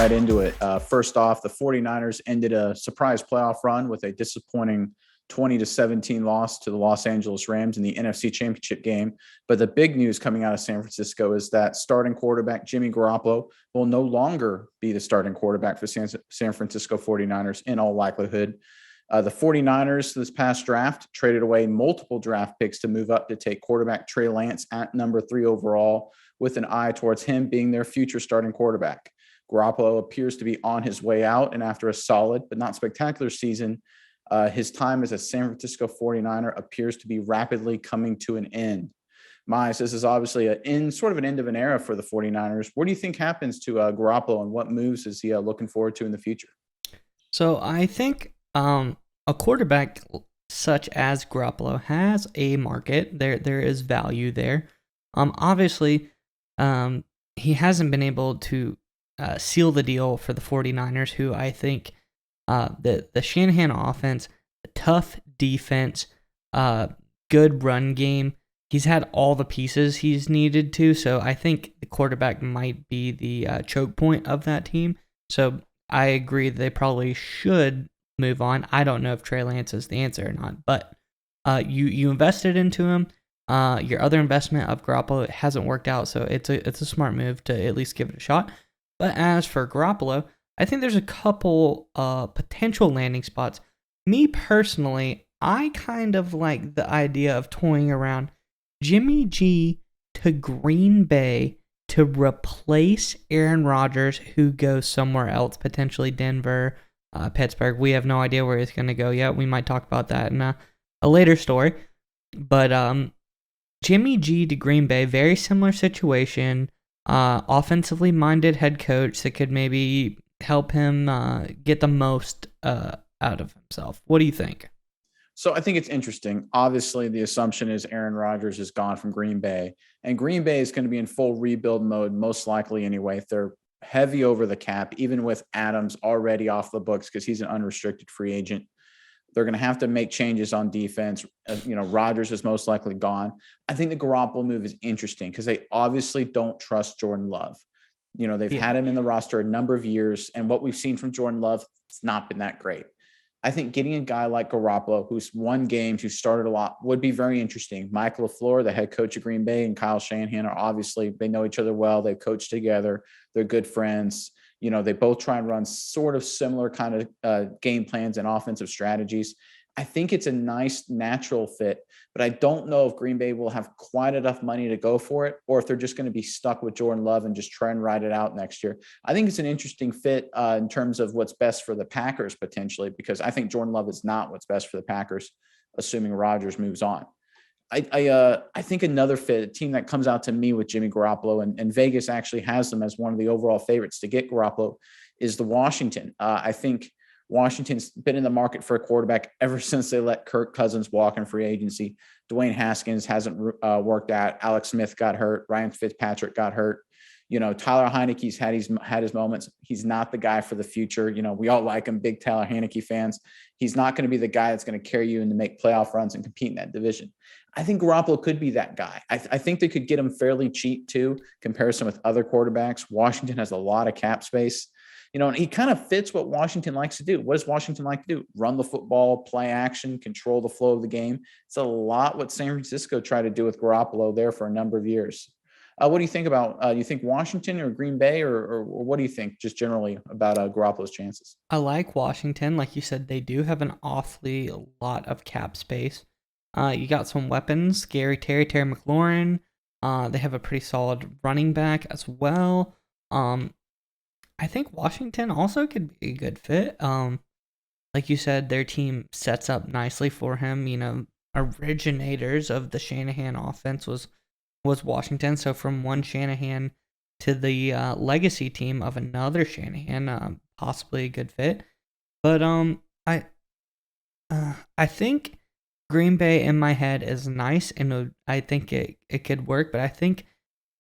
right into it. First off, the 49ers ended a surprise playoff run with a disappointing 20-17 loss to the Los Angeles Rams in the NFC Championship game. But the big news coming out of San Francisco is that starting quarterback Jimmy Garoppolo will no longer be the starting quarterback for San Francisco 49ers in all likelihood. The 49ers this past draft traded away multiple draft picks to move up to take quarterback Trey Lance at number 3 overall, with an eye towards him being their future starting quarterback. Garoppolo appears to be on his way out, and after a solid but not spectacular season, his time as a San Francisco 49er appears to be rapidly coming to an end. Miles, this is obviously an end of an era for the 49ers. What do you think happens to Garoppolo, and what moves is he looking forward to in the future? So I think a quarterback such as Garoppolo has a market. There is value there. Obviously, he hasn't been able to seal the deal for the 49ers, who I think the Shanahan offense, tough defense, good run game. He's had all the pieces he's needed to, so I think the quarterback might be the choke point of that team. So I agree they probably should move on. I don't know if Trey Lance is the answer or not, but you invested into him. Your other investment of Garoppolo hasn't worked out, so it's a smart move to at least give it a shot. But as for Garoppolo, I think there's a couple potential landing spots. Me personally, I kind of like the idea of toying around Jimmy G to Green Bay to replace Aaron Rodgers, who goes somewhere else, potentially Denver, Pittsburgh. We have no idea where he's going to go yet. We might talk about that in a later story. But Jimmy G to Green Bay, very similar situation. Offensively minded head coach that could maybe help him get the most out of himself. What do you think? So I think it's interesting. Obviously, the assumption is Aaron Rodgers is gone from Green Bay, and Green Bay is going to be in full rebuild mode, most likely anyway. They're heavy over the cap, even with Adams already off the books because he's an unrestricted free agent. They're going to have to make changes on defense. Rodgers is most likely gone. I think the Garoppolo move is interesting because they obviously don't trust Jordan Love. They've had him in the roster a number of years, and what we've seen from Jordan Love, it's not been that great. I think getting a guy like Garoppolo, who's won games, who started a lot, would be very interesting. Michael LaFleur, the head coach of Green Bay, and Kyle Shanahan are obviously, they know each other well. They've coached together. They're good friends. They both try and run sort of similar kind of game plans and offensive strategies. I think it's a nice natural fit, but I don't know if Green Bay will have quite enough money to go for it, or if they're just going to be stuck with Jordan Love and just try and ride it out next year. I think it's an interesting fit in terms of what's best for the Packers potentially, because I think Jordan Love is not what's best for the Packers, assuming Rodgers moves on. I think another fit, a team that comes out to me with Jimmy Garoppolo, and Vegas actually has them as one of the overall favorites to get Garoppolo, is the Washington. I think Washington's been in the market for a quarterback ever since they let Kirk Cousins walk in free agency. Dwayne Haskins hasn't worked out. Alex Smith got hurt. Ryan Fitzpatrick got hurt. Tyler Heineke's had his moments. He's not the guy for the future. We all like him, big Tyler Heineke fans. He's not going to be the guy that's going to carry you and to make playoff runs and compete in that division. I think Garoppolo could be that guy. I think they could get him fairly cheap too, comparison with other quarterbacks. Washington has a lot of cap space. And he kind of fits what Washington likes to do. What does Washington like to do? Run the football, play action, control the flow of the game. It's a lot what San Francisco tried to do with Garoppolo there for a number of years. What do you think about, you think Washington or Green Bay, or what do you think just generally about Garoppolo's chances? I like Washington. Like you said, they do have an awfully lot of cap space. You got some weapons, Terry McLaurin. They have a pretty solid running back as well. I think Washington also could be a good fit. Like you said, their team sets up nicely for him. Originators of the Shanahan offense was Washington. So from one Shanahan to the legacy team of another Shanahan, possibly a good fit. But I think Green Bay in my head is nice, and I think it could work. But I think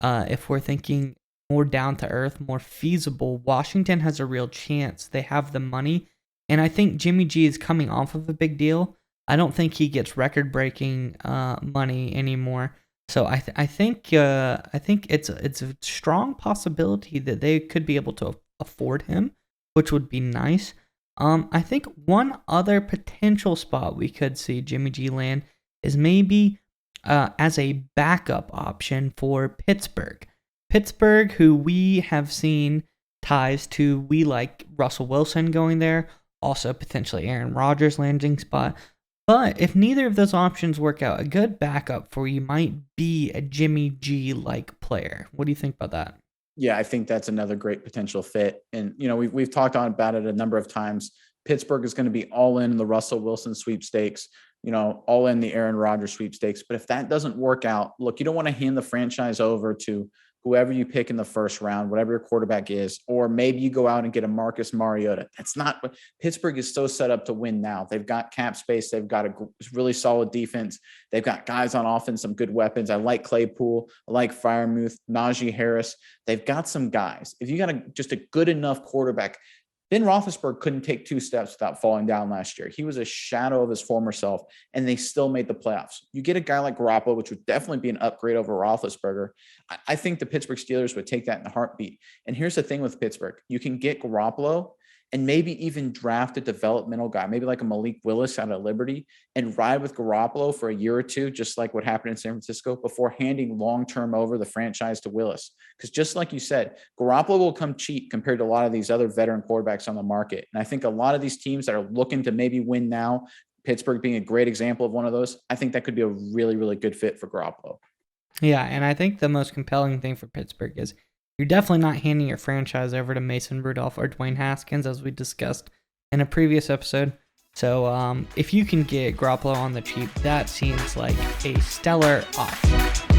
if we're thinking more down to earth, more feasible, Washington has a real chance. They have the money, and I think Jimmy G is coming off of a big deal. I don't think he gets record-breaking money anymore. So I think it's a strong possibility that they could be able to afford him, which would be nice. I think one other potential spot we could see Jimmy G land is maybe as a backup option for Pittsburgh. Pittsburgh, who we have seen ties to, we like Russell Wilson going there, also potentially Aaron Rodgers landing spot. But if neither of those options work out, a good backup for you might be a Jimmy G-like player. What do you think about that? Yeah, I think that's another great potential fit. And, we've talked about it a number of times. Pittsburgh is going to be all in the Russell Wilson sweepstakes, all in the Aaron Rodgers sweepstakes. But if that doesn't work out, look, you don't want to hand the franchise over to whoever you pick in the first round, whatever your quarterback is, or maybe you go out and get a Marcus Mariota. That's not what Pittsburgh is so set up to win now. They've got cap space. They've got a really solid defense. They've got guys on offense, some good weapons. I like Claypool. I like Freiermuth, Najee Harris. They've got some guys. If you got just a good enough quarterback, Ben Roethlisberger couldn't take 2 steps without falling down last year. He was a shadow of his former self, and they still made the playoffs. You get a guy like Garoppolo, which would definitely be an upgrade over Roethlisberger. I think the Pittsburgh Steelers would take that in a heartbeat. And here's the thing with Pittsburgh. You can get Garoppolo and maybe even draft a developmental guy, maybe like a Malik Willis out of Liberty, and ride with Garoppolo for a year or two, just like what happened in San Francisco, before handing long-term over the franchise to Willis. Because just like you said, Garoppolo will come cheap compared to a lot of these other veteran quarterbacks on the market. And I think a lot of these teams that are looking to maybe win now, Pittsburgh being a great example of one of those, I think that could be a really, really good fit for Garoppolo. Yeah, and I think the most compelling thing for Pittsburgh is you're definitely not handing your franchise over to Mason Rudolph or Dwayne Haskins, as we discussed in a previous episode. So if you can get Garoppolo on the cheap, that seems like a stellar option.